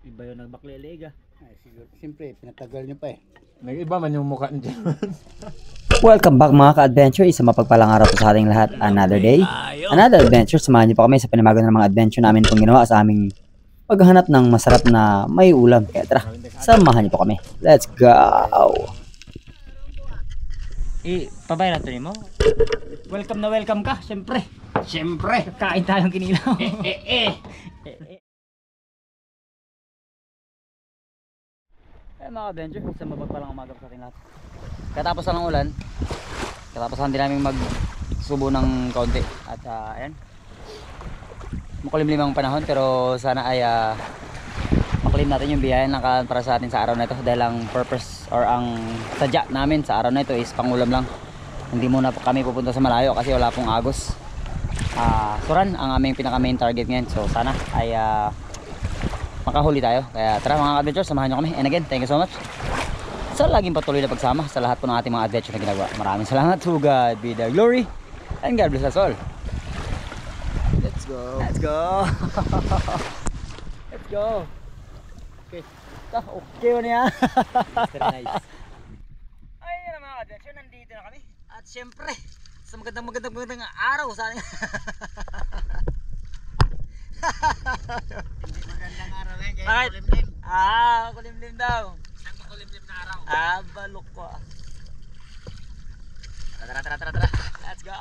Iba yung nagbakleliga. Ay, siguro. Siyempre, pinatagal nyo pa eh. Nag-iba man yung mukha niya. Welcome back mga ka-adventure. Isang mapagpalang araw po sa ating lahat. Another day, another adventure. Samahan niyo po kami sa panibago ng mga adventure namin pong ginawa sa aming paghahanap ng masarap na may ulam. Kaya tara, samahan niyo po kami. Let's go! Pabay na ito mo. Welcome na welcome ka, syempre. Siyempre! Kain tayong kinilaw. Eh mga adventure, isang mapagpalang umaga sa ating lahat. Katapos lang ng ulan, katapos lang din namin magsubo ng kaunti. At ayan, makulimlim ang panahon, pero sana ay makulim natin yung biyahe na para sa atin sa araw na ito. Dahil ang purpose or ang sadya namin sa araw na ito is pangulam lang. Hindi muna kami pupunta sa malayo kasi wala pong agos. Suran ang aming pinaka main target ngayon. So sana ay makahuli tayo. Kaya tara mga adventure, samahan nyo kami. And again, thank you so much sa laging patuloy na pagsama sa lahat po ng ating mga adventure na ginagawa. Maraming salamat. To God be the glory and God bless us all. Let's go! Let's go! Let's go! Okay. Okay mo niya. Very nice. Ayun na mga adventure, nandito na kami. At syempre, sa magandang araw sa ating Hindi magandang araw eh. Kaya Bakit? kulimlim. kulimlim daw. Isang makulimlim na araw. Balok ko. Tara. Let's go.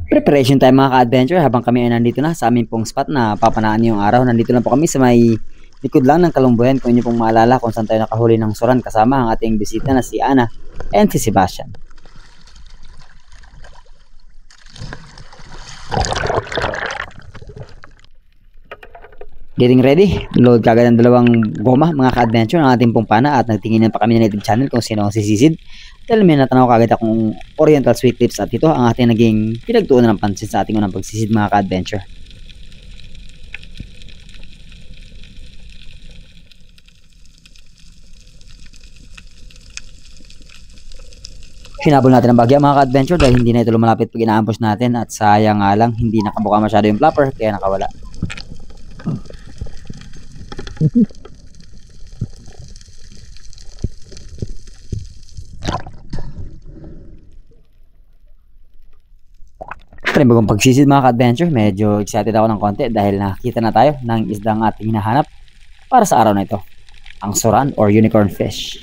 Preparation time mga ka-adventure habang kami ay nandito na sa aming pong spot na papanaan yung araw. Nandito lang po kami sa may likod lang ng Kalumbuyan. Kung inyo pong maalala kung saan tayo nakahuli ng suran kasama ang ating bisita na si Ana and si Sebastian. Getting ready, load kagad ng dalawang goma mga ka-adventure ng ating pong pana at nagtinginan pa kami ng YouTube channel kung sino ang sisisid. Dahil may natanaw kagad akong Oriental Sweet Lips at ito ang ating naging pinagtuunan ng pansin sa ating unang pagsisid mga ka-adventure. Hinabol natin ang bagya mga ka-adventure dahil hindi na ito lumalapit pag ina-ambush natin at sayang nga lang hindi nakabuka masyado yung flapper kaya nakawala. Bagong pagsisid mga ka-adventure, medyo excited ako ng konti dahil nakita na tayo ng isdang ating hinahanap para sa araw na ito, ang suran or unicorn fish.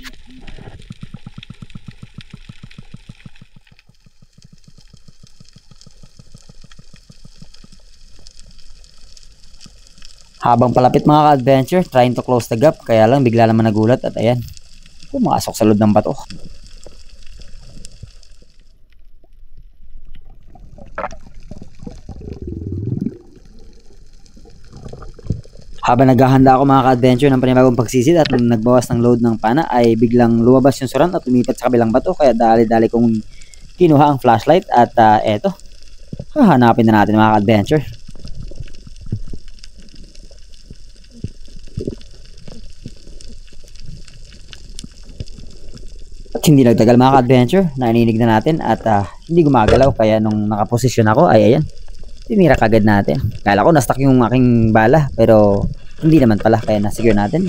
Habang palapit mga ka-adventure, trying to close the gap, kaya lang bigla naman nagulat at ayan, pumasok sa loob ng bato. Habang naghahanda ako mga ka-adventure ng panibagong pagsisid at nagbawas ng load ng pana ay biglang lumabas yung suran at lumipat sa kabilang bato, kaya dali-dali kong kinuha ang flashlight at eto, hahanapin na natin mga ka-adventure. At hindi nagtagal mga ka-adventure, nainig na natin at hindi gumagalaw, kaya nung nakaposisyon ako ay ayan, tinira kagad natin. Kala ko na-stuck yung aking bala pero hindi naman pala, kaya na-secure natin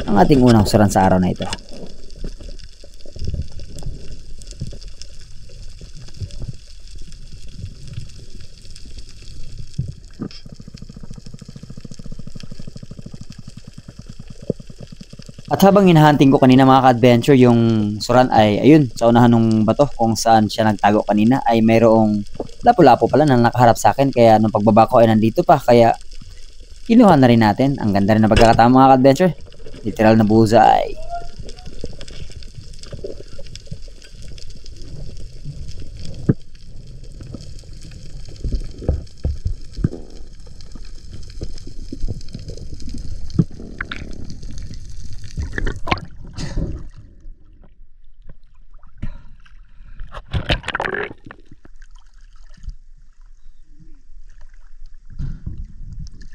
ang ating unang suran sa araw na ito. At habang hinahunting ko kanina mga ka-adventure yung suran ay ayun, sa unahan ng bato kung saan siya nagtago kanina ay mayroong lapu-lapu pala na nakaharap sa akin, kaya nung pagbaba ko ay nandito pa, kaya kinuha na rin natin. Ang ganda rin na pagkakataon mga ka-adventure, literal na bullseye.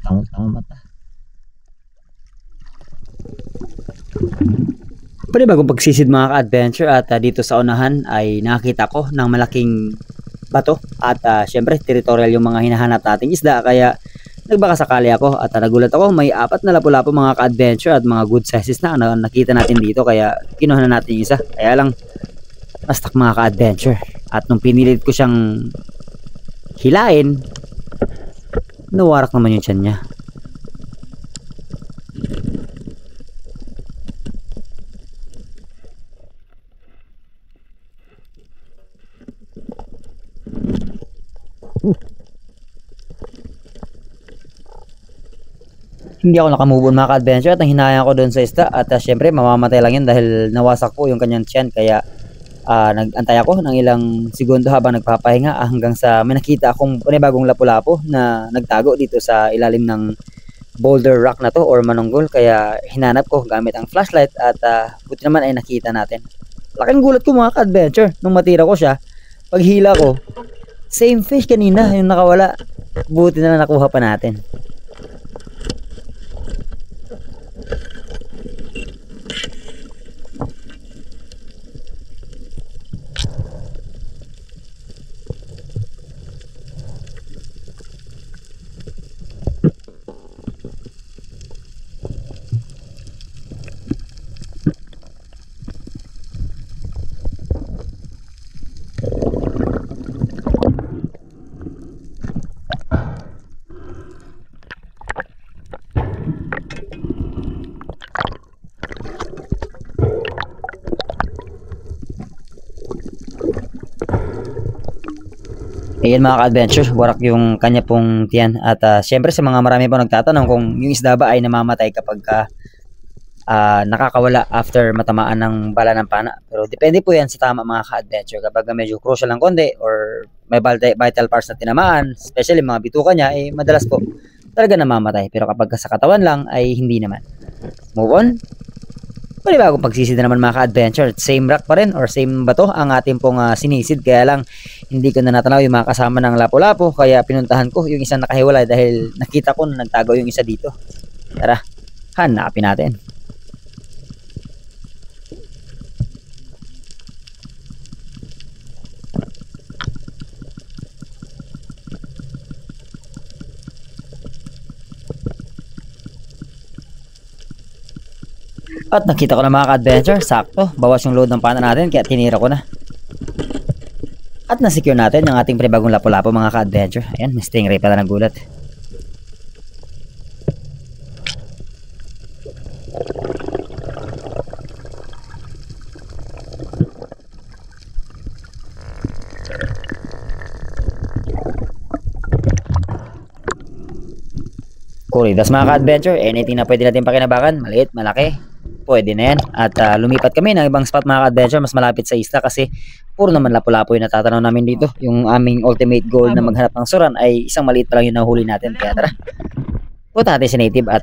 Tango mata. Panibagong pagsisid mga ka-adventure at dito sa unahan ay nakita ko ng malaking bato at syempre territorial yung mga hinahanap nating isda, kaya nagbakasakali ako at nagulat ako, may 4 na lapu-lapu mga ka-adventure at mga good sizes na nakita natin dito, kaya kinuha na natin yung isa. Kaya lang nastak mga ka-adventure, at nung pinilit ko siyang hilain, nawarak naman yung tiyan niya. Hindi ako nakamove on mga ka-adventure, at ang hinayang ko doon sa isda, at syempre mamamatay lang yun dahil nawasak po yung kanyang tiyan. Kaya nagantay ako ng ilang segundo habang nagpapahinga, hanggang sa may nakita akong panibagong lapu-lapu na nagtago dito sa ilalim ng boulder rock na to or manunggol. Kaya hinanap ko gamit ang flashlight, at buti naman ay nakita natin. Laking gulat ko mga ka-adventure nung matira ko siya. Paghila ko, same fish kanina yung nakawala, buti na nakuha pa natin. Ayan mga ka-adventure, warak yung kanya pong tiyan. At syempre sa mga marami pong nagtatanong kung yung isda ba ay namamatay kapag nakakawala after matamaan ng bala ng pana. Pero depende po yan sa tama mga ka-adventure. Kapag medyo crucial ng konti or may vital parts na tinamaan, especially mga bituka niya, madalas po talaga namamatay. Pero kapag sa katawan lang ay hindi naman. Move on. Panibagong pagsisid na naman mga ka-adventure. Same rock pa rin or same bato ang ating pong sinisid. Kaya lang hindi ko na natanaw yung mga kasama ng lapu-lapu, kaya pinuntahan ko yung isang nakahiwalay dahil nakita ko na nagtago yung isa dito. Tara, hanapin natin. At nakita ko na mga ka-adventure, sakto, bawas yung load ng pana natin kaya tinira ko na. At na-secure natin yung ating panibagong lapu-lapu mga ka-adventure. Ayan, may stingray pala nagulat. Kuridas mga ka-adventure, anything na pwede natin pakinabangan, maliit, malaki, pwede na yan. At lumipat kami ng ibang spot mga ka-adventure, mas malapit sa isla kasi puro naman lapu-lapu yung natatanaw namin dito. Yung aming ultimate goal na maghanap ng suran ay isang maliit pa lang yung nahuli natin. Kaya tara, punta natin si native at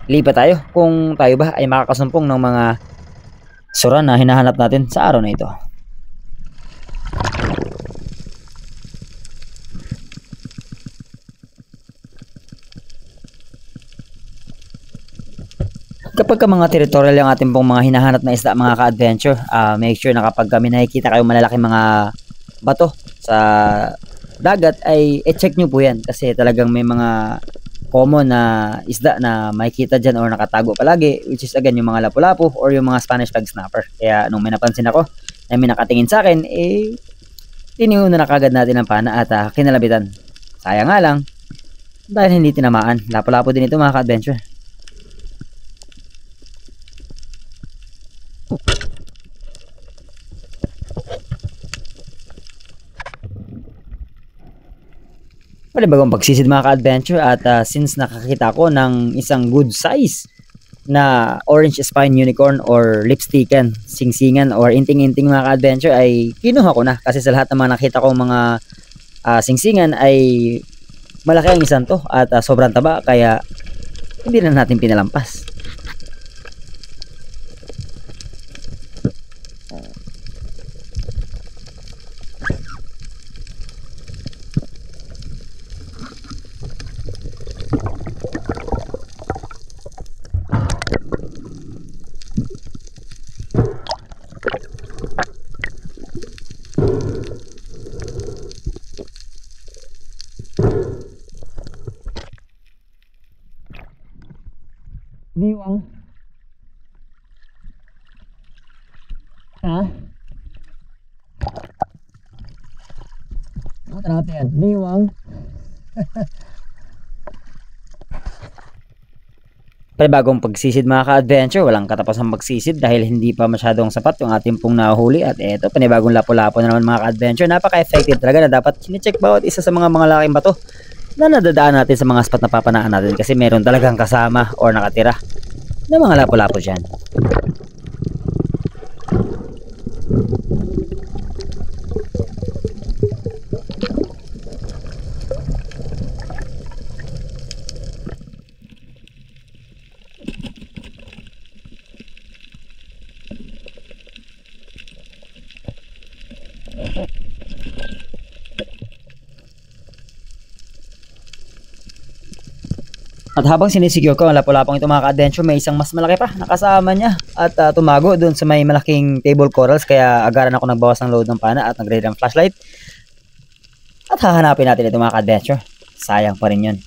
lipat tayo kung tayo ba ay makakasumpong ng mga suran na hinahanap natin sa araw na ito. Kapag ka mga territorial yung ating pong mga hinahanap na isda mga ka-adventure, make sure na kapag kami nakikita kayong malalaking mga bato sa dagat ay check nyo po yan kasi talagang may mga common na isda na makikita dyan or nakatago palagi, which is again yung mga lapu-lapu or yung mga Spanish flag snapper. Kaya nung may napansin ako na may nakatingin sa akin, tiniuna na kagad natin ang pana at kinalabitan. Sayang nga lang dahil hindi tinamaan. Lapu-lapu din ito mga ka-adventure. Panibagong pagsisid mga ka-adventure at since nakakita ko ng isang good size na orange spine unicorn or lipstickan, singsingan or inting-inting mga ka-adventure ay kinuha ko na kasi sa lahat ng mga nakita ko mga singsingan ay malaki ang isang to at sobrang taba kaya hindi na natin pinalampas. Diwang. Ha? Nakita natin. Diwang. Panibagong pagsisid mga ka-adventure, walang katapusang pagsisid dahil hindi pa masyadong sapat yung ating pong nahuli. At eto, panibagong lapo-lapo na naman mga ka-adventure. Napaka-effective talaga na dapat sine-check bawat isa sa mga laking bato na nadadaan natin sa mga spot na papanaan natin kasi meron talagang kasama or nakatira na mga lapo-lapo dyan. At habang sinisecure ko ang lapu-lapong ito mga ka-adventure, may isang mas malaki pa nakasama niya at tumago doon sa may malaking table corals, kaya agaran ako nagbawas ng load ng pana at nag-ready ng flashlight at hahanapin natin ito mga ka-adventure. Sayang pa rin yun.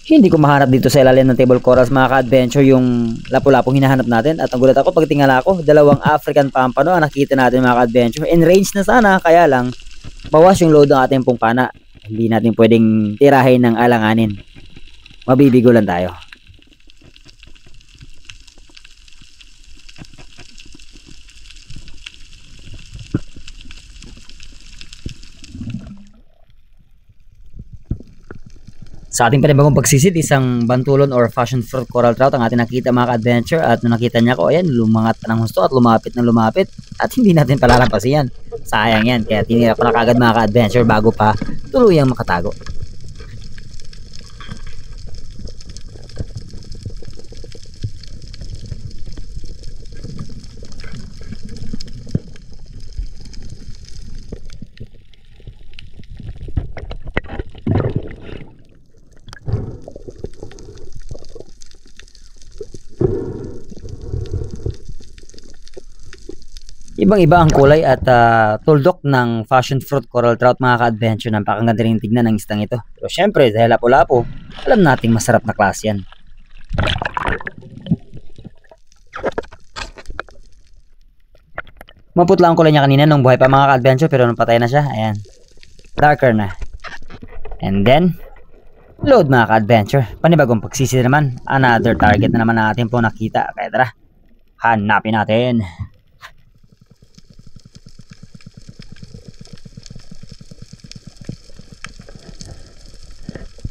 Hindi ko mahanap dito sa ilalim ng table corals mga ka-adventure yung lapu-lapong hinahanap natin. At nagulat ako pag tingala ko, dalawang African pampano ang nakita natin mga ka-adventure. In range na sana, kaya lang bawas yung load ng ating pong pana. Hindi natin pwedeng tirahin ng alanganin. Mabibigo lang tayo. Sa ating panibagong pagsisid, isang bantulon or passion fruit coral trout ang ating nakita mga ka-adventure. At nung nakita niya ko, ayan, lumangat pa ng husto at lumapit ng lumapit. At hindi natin palalampasin yan. Sayang yan, kaya tinira ko na kagad mga ka-adventure bago pa tuluyang makatago. Ibang-iba ang kulay at tuldok ng passion fruit coral trout mga ka-adventure. Napakaganda rin tignan ng isdang ito. Pero syempre dahil lapo-lapo, alam nating masarap na klase yan. Maputla ang kulay niya kanina nung buhay pa mga ka-adventure, pero nung patay na siya, ayan, darker na. And then load mga ka-adventure. Panibagong pagsisid naman, another target na naman natin po nakita. Kaya tara, hanapin natin.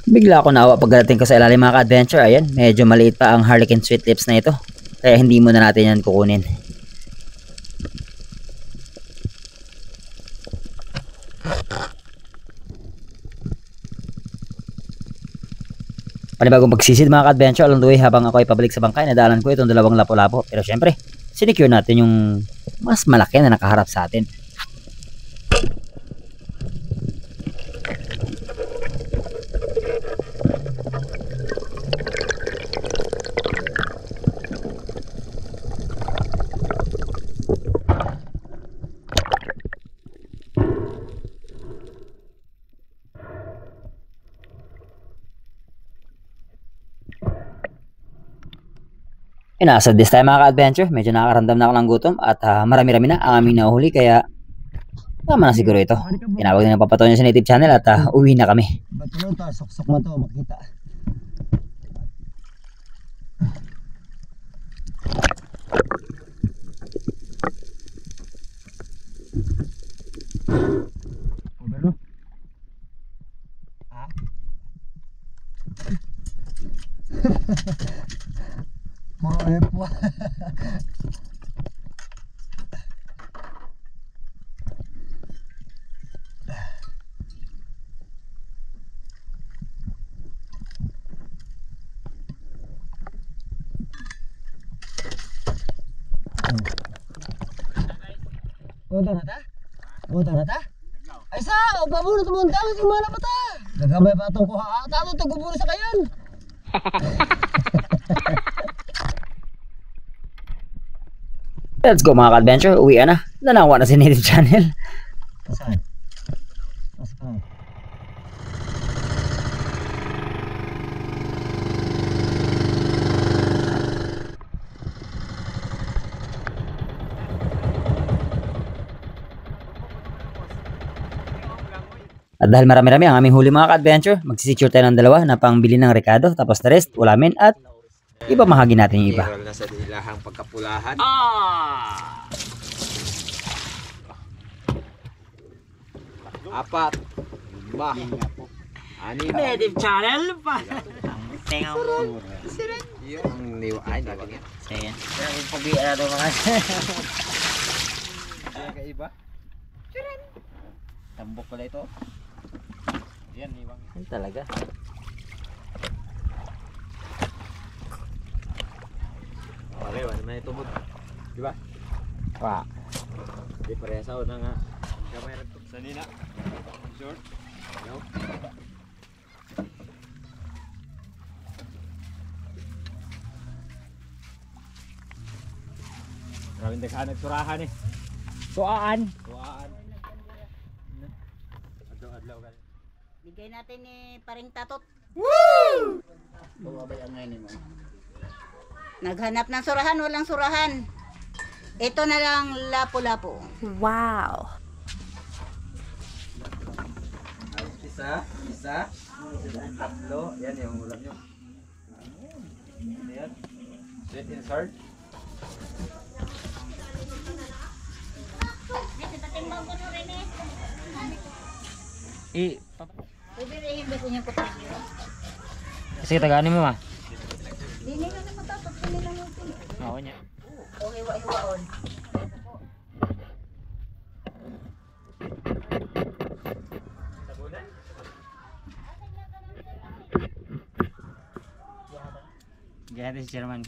Bigla ako naawa pagdating ko sa ilalim mga ka-adventure. Ayan, medyo maliit pa ang Harlequin sweet lips na ito, kaya hindi muna natin yan kukunin. Panibagong pagsisid mga ka-adventure along the way habang ako ay pabalik sa bangkay. Nadaanan ko itong dalawang lapo-lapo, pero syempre sinecure natin yung mas malaki na nakaharap sa atin. Nasa this time mga ka-adventure, medyo nakakaramdam na ako ng gutom at marami-rami na ang aming nahuli, kaya tama na siguro ito. Tinawag din ng papatoy niya sa native channel at uwi na kami. Ba't ano to? Sok-sok mo to, makita. Overlo? Ha? Puro epo. Punta na ta? Punta na ta? Ay sa, babunot mo ang dami, simana pa ta. Gagamay pa itong kuha. Talo ito, guburo sa kayan. Let's go mga ka-adventure, uwi na. Nanawa na si Native Channel. Saan? Saan? At dahil marami-rami ang aming huli mga ka-adventure, magsisecure tayo ng dalawa na pangbili ng rekado, tapos na rest, ulamin at iba mahagi natin yung iba. Meron na sa ilahang pagkapulahan. Apat. Lima. Anim. Native Channel pa. Tenga mo. Yung niwa. Ay, niwa nga. Sige. Yung pabiya na ito mga. Yung kaiba. Tambok pala ito. Yan, niwang. Yan talaga. Okay, wala na ito mo. Diba? Pa. Di paresaw na nga. Kamay na ito. Sanina. Short. Yo. Maraming daghan nagsurahan eh. Suaan. Tuwaan. Adlaw-adlaw ka. Bigay natin ni Paring Tatot. Naghanap ng surahan, walang surahan. Ito na lang lapu-lapu. Wow. Isa. Tatlo. Yan yung ulam nyo. Yan. Sweet insert. Bibirihin ba sa inyong kutilyo? Sige, tagaanin mo ma. Dini na naman tatot, dini na naman pili. Oo niya. O hiwa-hiwaon. Ganyan natin si Chairman.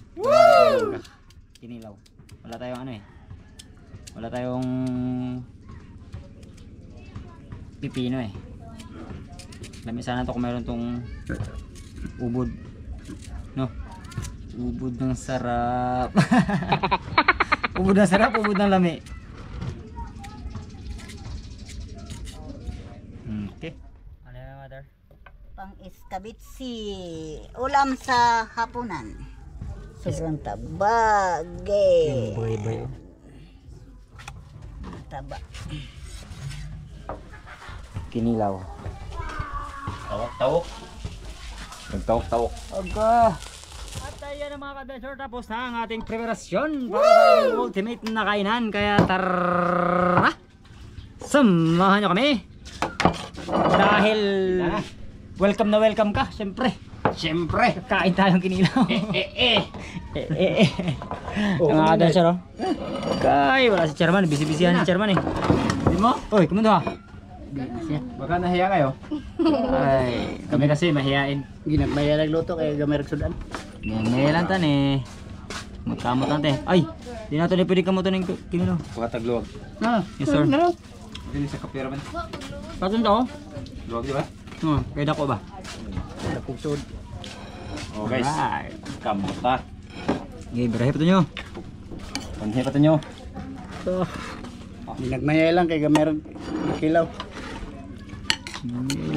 Kinilaw. Wala tayong ano eh. Wala tayong pipino eh. Dami sana to kung meron tong ubod. No? Ubod ng sarap. Ubod ng sarap, ubod ng lami. Okay. Ano yung mother? Pang iskabitsi. Ulam sa hapunan. Sobrang tabage. Bay-bay. Taba. Kinilaw. Tawok. Nagtawok-tawok. Aga. At ayan ang mga ka-adventure, tapos na ang ating preparasyon para sa aming ultimate na kainan. Kaya tara! Samahan nyo kami! Dahil welcome na welcome ka, syempre. Syempre, kain tayong kinilaw. Ang mga ka-adventure, oh. Kay, wala si Chairman, busy-busyhan si Chairman eh. Di mo? Uy, kumundo ha? Baka nahiya kayo. Ay, kami kasi mahihain. Ginagmaya nagluto kaya gamay ragsudan. Yan, may lantan eh. Magkamot natin. Ay, di na ito na pwede kamutan ng kinilaw. Baka tagluwag. Yes sir. Dili sa kapira man. Patun to? Luwag di ba? Kaya dako ba? Napugsod. Oh guys. Alright. Kamuta. Okay, birahe pa ito nyo. Panhi pa nyo. Ginagmaya lang kaya gamay kilaw.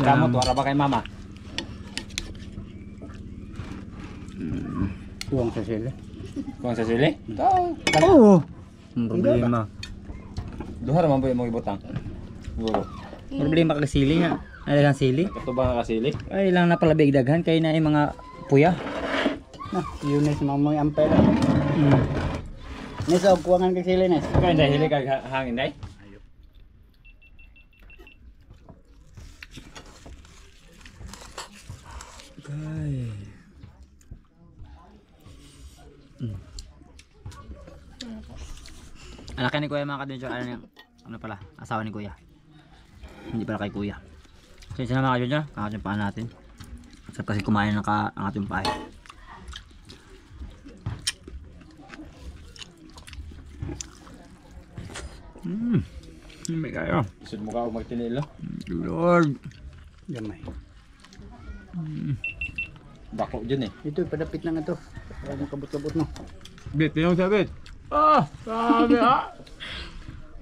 Kamot, wala ba kay mama? Tuwang sa sila. Kung sa sili? Oo. Ang problema. Duha naman po yung mga ibutang. Siguro. Problema kasili nga. Nalagang sili. Ito ba nga kasili? Ay lang napalabig daghan kay na yung mga puya. Na, yun is mga ampera. Nesa, kuwangan kay sila nes. Kaya hindi hili kag hangin day? Anak ni Kuya mga ka-adventure, ano pala, asawa ni Kuya. Hindi pala kay Kuya. Kasi na mga ka-adventure, kakasin paan natin. Sarap kasi kumain ng ang ating pahay. May kayo. Isod mo ka ako magtinilo. Lord. Gamay. Dako dyan eh. Ito, padapit na nga to. Para mo kabot-kabot no. Bit, tinong sabit. Ah! Sabi ah!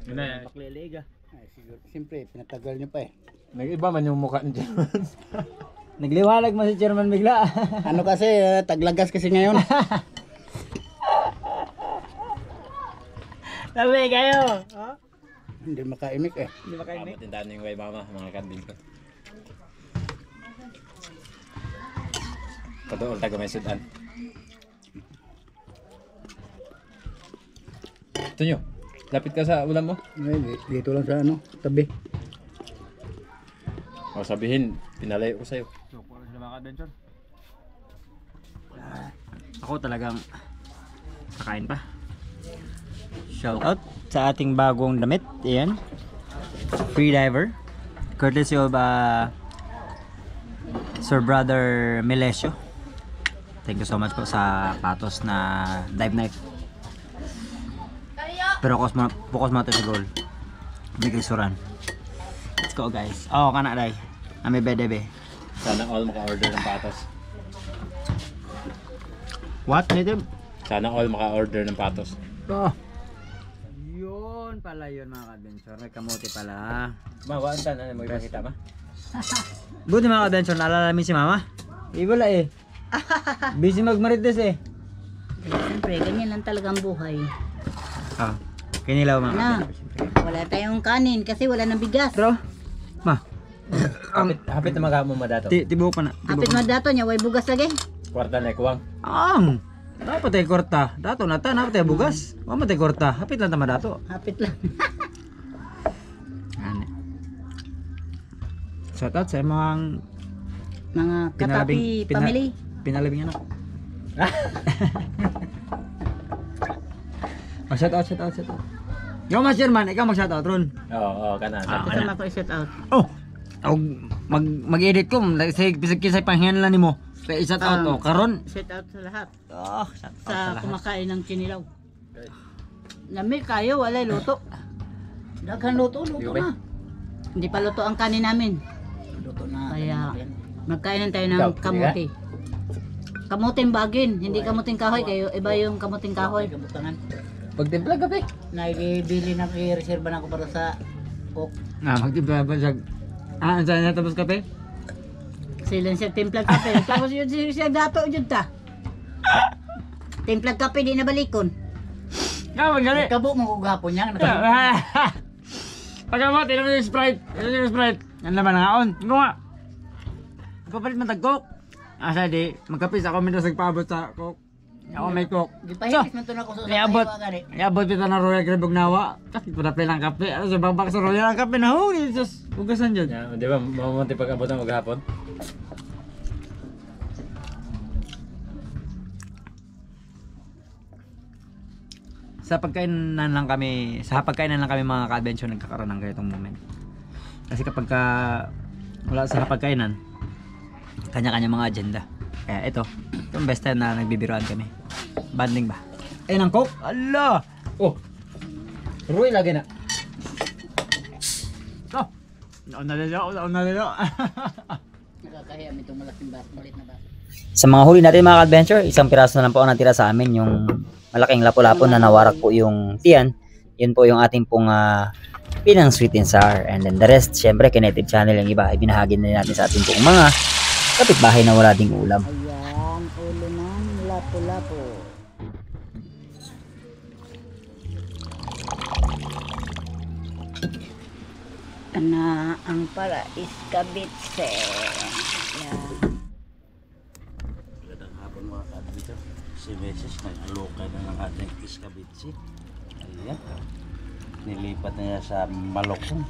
Yun na yan. Pakliliga. Ay, siguro. Siyempre, pinatagal niyo pa eh. Nag-iba man yung mukha ni Chairman. Nagliwanag mo si Chairman bigla. Ano kasi, taglagas kasi ngayon. Sabi kayo. Oh? Hindi makaimik eh. Hindi ba kayo? Matindahan yung kay mama, mga kandin ko. Padool taga may sudan. Ito nyo, lapit ka sa ulam mo. Ay, dito lang sa ano, tabi. O sabihin, pinalayo ko sa'yo. So, kung sila mga adventure. Ako talagang kakain pa. Shout out sa ating bagong damit. Ayan. Free diver. Courtesy of Sir Brother Melesio. Thank you so much po sa patos na dive knife. Pero focus mo ito sa goal. May krisuran. Let's go guys. Oh, kana day. Ami bedebe. Sana all maka-order ng patos. What native? Sana all maka-order ng patos. Oh. Yun pala yun mga ka-adventure. May kamote pala. Mawaan tan, ano mo ipakita ba? Buti mga ka-adventure, naalala namin si mama. Wala eh. Busy magmarites eh. Siyempre, ganyan lang talagang buhay. Ah, kinilaw mga Na, ka-adventure. wala tayong kanin kasi wala nang bigas. Pero, ma, Hapit na magamo mo dato. tibuok pa na. Hapit mo dato niya, way bugas lagi. Kwarta na ikuwang. Ang! Dapat tayo korta. Dato na ta, dapat tayo bugas. Wala tayo korta. Hapit lang tama dato. Hapit lang. Ano? Shout out sa mga Mga katapi family. pinalabing anak. Oh, shout out. Ikaw mas Sherman, ikaw mag shout out ron. Oo, kana. Kasama ko i-shout out. Oh, mag-edit ko, say bisag kisay panghinan nimo. Kaya i-shout out oh, karon. Shout out sa lahat. Oh, shout out Sa kumakain ng kinilaw. Lamig kayo, walay luto. Daghan luto na. Hindi pa luto ang kanin namin. Luto na. Kaya magkainan tayo ng kamuti. Kamuting bagin, hindi kamuting kahoy kayo. Iba yung kamuting kahoy. Kabutangan. Pagtimpla gabi. Naibili na i-reserve na ako para sa cook. magtimpla ba siya? Ang saan na tapos kape? Sila siya timplag kape. Tapos yun siya dato yun ta. Timplag kape di na balikon. Ikaw gali. Kabo mo kung gapon niya. Pagka mo, tinan mo yung Sprite. Tinan mo yung Sprite. Yan naman ang aon. Ikaw nga. Papalit man tag-coke. Asa di, magkapis ako minto sagpabot sa coke. Ako may coke. Gipahimik man to na ko sa Iabot. Iabot kita na Royal Grabog nawa. Kasi pala lang kape. Ano sa babak sa Royal ang kape na ho. Jesus. Ugasan dyan. Yeah, di ba, mamunti pag-abot ng maghapon? Sa pagkainan lang kami mga ka-adventure nagkakaroon ng ganitong moment. Kasi kapag wala sa pagkainan, kanya-kanya mga agenda. Kaya ito, itong best time na nagbibiroan kami. Banding ba? Eh, ng coke? Ala! Oh! Ruy lagi na. Oh! Nauna nila. Nakakahiya itong malaking bas, malit na bas. Sa mga huli natin mga ka-adventure, isang piraso na lang po ang natira sa amin, yung malaking lapu-lapo na nawarak po yung tiyan. Yun po yung ating pong pinang sweet and sour. And then the rest, syempre, Kinetic Channel yung iba, ay binahagi na natin sa ating pong mga kapitbahay na wala ding ulam. Ayan, ulo ng lapu-lapu. Na ang para iskabitse. Yan. Magandang hapon mga ka-adventure. Si Mrs. nag-alokay na ng ating iskabitsi. Ayan. Nilipat na niya sa Malokong.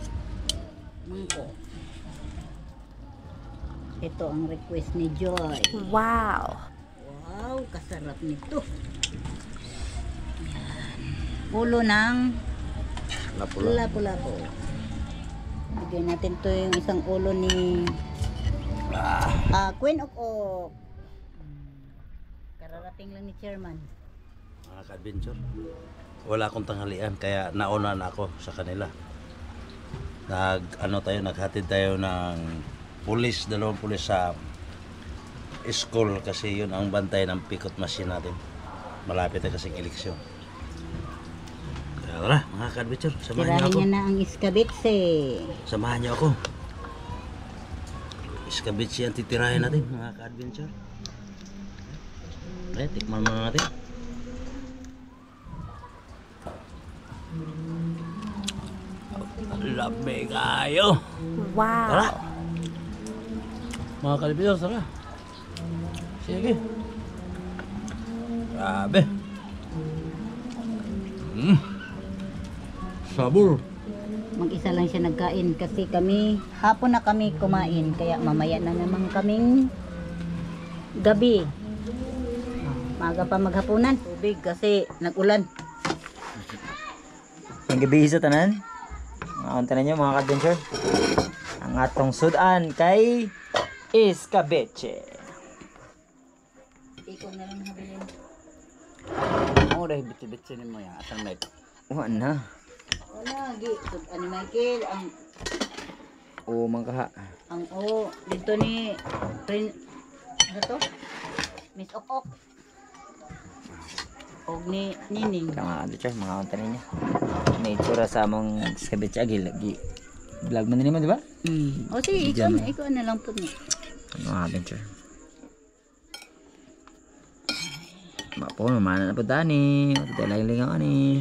Mangko. Ito ang request ni Joy. Wow! Wow, kasarap nito. Yan. Ulo ng lapu-lapu. Bigyan natin to yung isang ulo ni Queen of Oak. Kararating lang ni Chairman. Mga ka-adventure. Wala akong tanghalian kaya nauna na ako sa kanila. Naghatid tayo ng pulis, dalawang pulis sa school kasi yun ang bantay ng pikot machine natin. Malapit na kasing eleksyon. Kaya tara, mga ka-adventure, samahan niyo Tirahin ako. niya na ang iskabitse. Samahan niyo ako. Iskabitsi ang titirahin natin, mga ka-adventure. Okay, tikman muna natin. Labi kayo. Wow. Tara. Mga ka-adventure, tara. Sige. Grabe. Sabor. Mag-isa lang siya nagkain kasi kami, hapon na kami kumain. Kaya mamaya na naman kaming gabi. Maga pa maghapunan. Tubig kasi nag-ulan. Ang gabi sa tanan. Mga kantanan nyo mga ka-adventure. Ang atong sudan kay Iskabeche. Ikaw na lang habilin. Mo dahil bitsi-bitsi mo yan. Asang may Wala na. Wala, ano Michael, Oo, mangkaha. dito ni ano to? Miss Okok. Og ni Nining. Mga ka-adventure, mga kantanan niya. May itsura sa among Iskabeche. Lagi. Vlog mo na naman, di ba? O sige, ikaw na lang po niya. Mga adventure. Mapo, mamana na po tani. Matutay lang lingaw ani.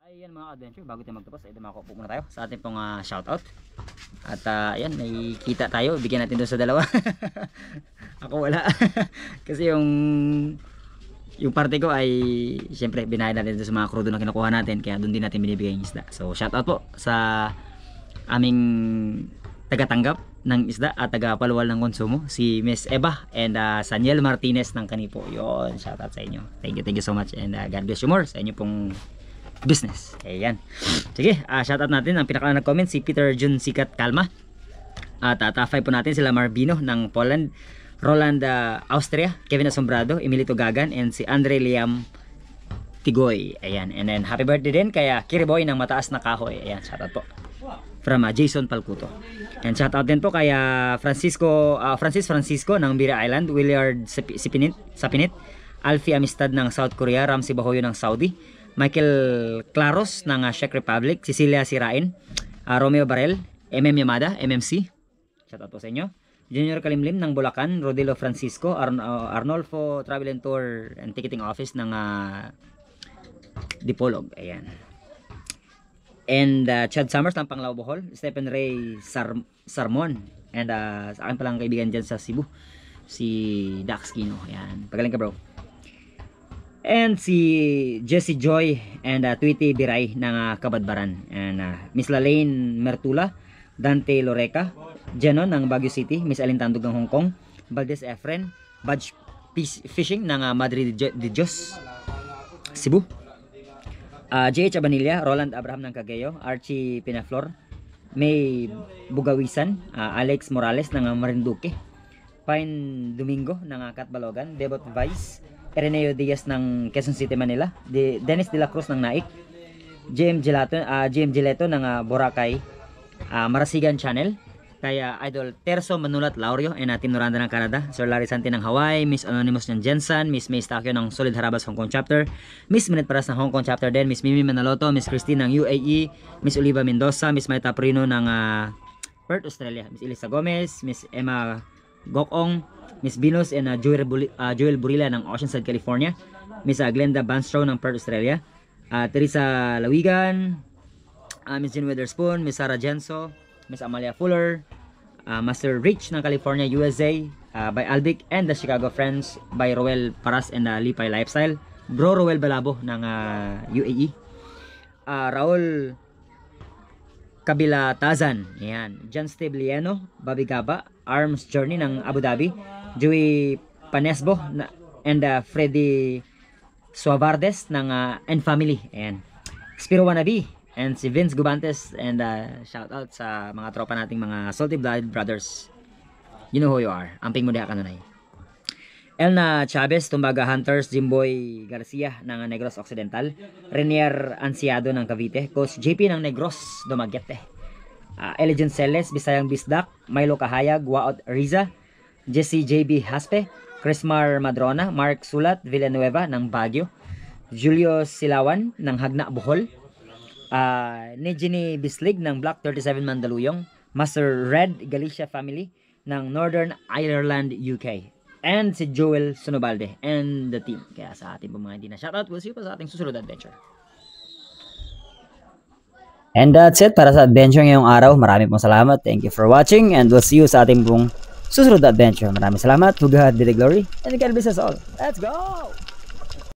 Ayan mga adventure, bago tayo magtapos, ay dumako po muna tayo sa ating pong shoutout. At ayan, nakikita tayo. Bigyan natin doon sa dalawa. Ako wala. Kasi yung parte ko ay siyempre binayad natin doon sa mga krudo na kinukuha natin, kaya doon din natin binibigay yung isda. So shoutout po sa aming tagatanggap ng isda at tagapaluwal ng konsumo, si Miss Eva and Saniel Martinez ng Kanipo. Yon, shoutout sa inyo. Thank you so much and God bless you more sa inyo pong business. Ayan. Sige, shoutout natin ang pinaka nag-comment si Peter Jun Sikat Kalma. At top 5 po natin sila Marvino ng Poland, Roland Austria, Kevin Asombrado, Emilito Gagan, and si Andre Liam Tigoy. Ayan. And then happy birthday din kaya Kiriboy ng Mataas na Kahoy. Ayan, shoutout po. From Jason Palcuto. And shoutout din po kay Francis Francisco ng Bira Island, Willard Sapinit, Alfie Amistad ng South Korea, Ramsey Bahoyo ng Saudi, Michael Claros ng Czech Republic, Cecilia Sirain, Romeo Barel, MM Yamada, MMC. Shoutout po sa inyo. Junior Kalimlim ng Bulacan, Rodelo Francisco, Arnolfo Travel and Tour and Ticketing Office ng Dipolog. Ayan. And Chad Summers ng Panglao Bohol, Stephen Ray Sarmon, and sa akin palang kaibigan dyan sa Cebu, si Dax Kino. Ayan. Pagaling ka bro. And si Jessie Joy and Tweety Biray ng Kabadbaran, and Miss Lalaine Mertula, Dante Loreca, Jenon ng Baguio City, Miss Alin Tandog ng Hong Kong, Valdez Efren, Badge Fishing ng Madrid de Dios, Cebu, J.H. Abanilla, Roland Abraham ng Cagayo, Archie Pinaflor, May Bugawisan, Alex Morales ng Marinduque, Pine Domingo ng Catbalogan, Devot Vice, Ireneo Diaz ng Quezon City, Manila, Dennis De La Cruz ng Naik, JM Gileto ng Boracay, Marasigan Channel, kaya Idol Terso Manulat Laurio and Team Noranda ng Canada, Sir Larry Santi ng Hawaii, Miss Anonymous ng Jensen, Miss May Stakio ng Solid Harabas Hong Kong Chapter, Miss Minute Paras ng Hong Kong Chapter din, Miss Mimi Manaloto, Miss Christine ng UAE, Miss Oliva Mendoza, Miss Maita Prino ng Perth, Australia, Miss Elisa Gomez, Miss Emma Gokong, Miss Venus and Joel Burila ng Oceanside, California, Miss Glenda Banstrow ng Perth, Australia, Teresa Lawigan, Miss Jen Witherspoon, Miss Sarah Jenso, Miss Amalia Fuller, Master Rich ng California, USA, by Albic and the Chicago Friends by Roel Paras and Lipay Lifestyle, Bro Roel Balabo ng UAE, Raul Kabilatazan, yan, John Steve Lieno, Bobby Gaba, Arms Journey ng Abu Dhabi, Joey Panesbo and Freddy Suavardes ng and Family, and Spiro Wanabi, and si Vince Gubantes, and shout out sa mga tropa nating mga Salty Blood Brothers. You know who you are. Amping mo diha kanunay. Elna Chavez, Tumbaga Hunters, Jimboy Garcia ng Negros Occidental, Renier Ansiado ng Cavite, Coach JP ng Negros Dumaguete, Elegant Celes, Bisayang Bisdak, Milo Kahayag, Waot Riza, Jesse JB Haspe, Chrismar Madrona, Mark Sulat Villanueva ng Baguio, Julio Silawan ng Hagna Bohol, Nijini Bislig ng Block 37 Mandaluyong, Master Red Galicia Family ng Northern Ireland, UK, and si Joel Sunobalde and the team. Kaya sa ating mga hindi na shoutout, we'll see you pa sa ating susunod adventure. And that's it para sa adventure ngayong araw. Maraming pong salamat. Thank you for watching and we'll see you sa ating pong susunod adventure. Maraming salamat. To God be the glory and God bless us all. Let's go!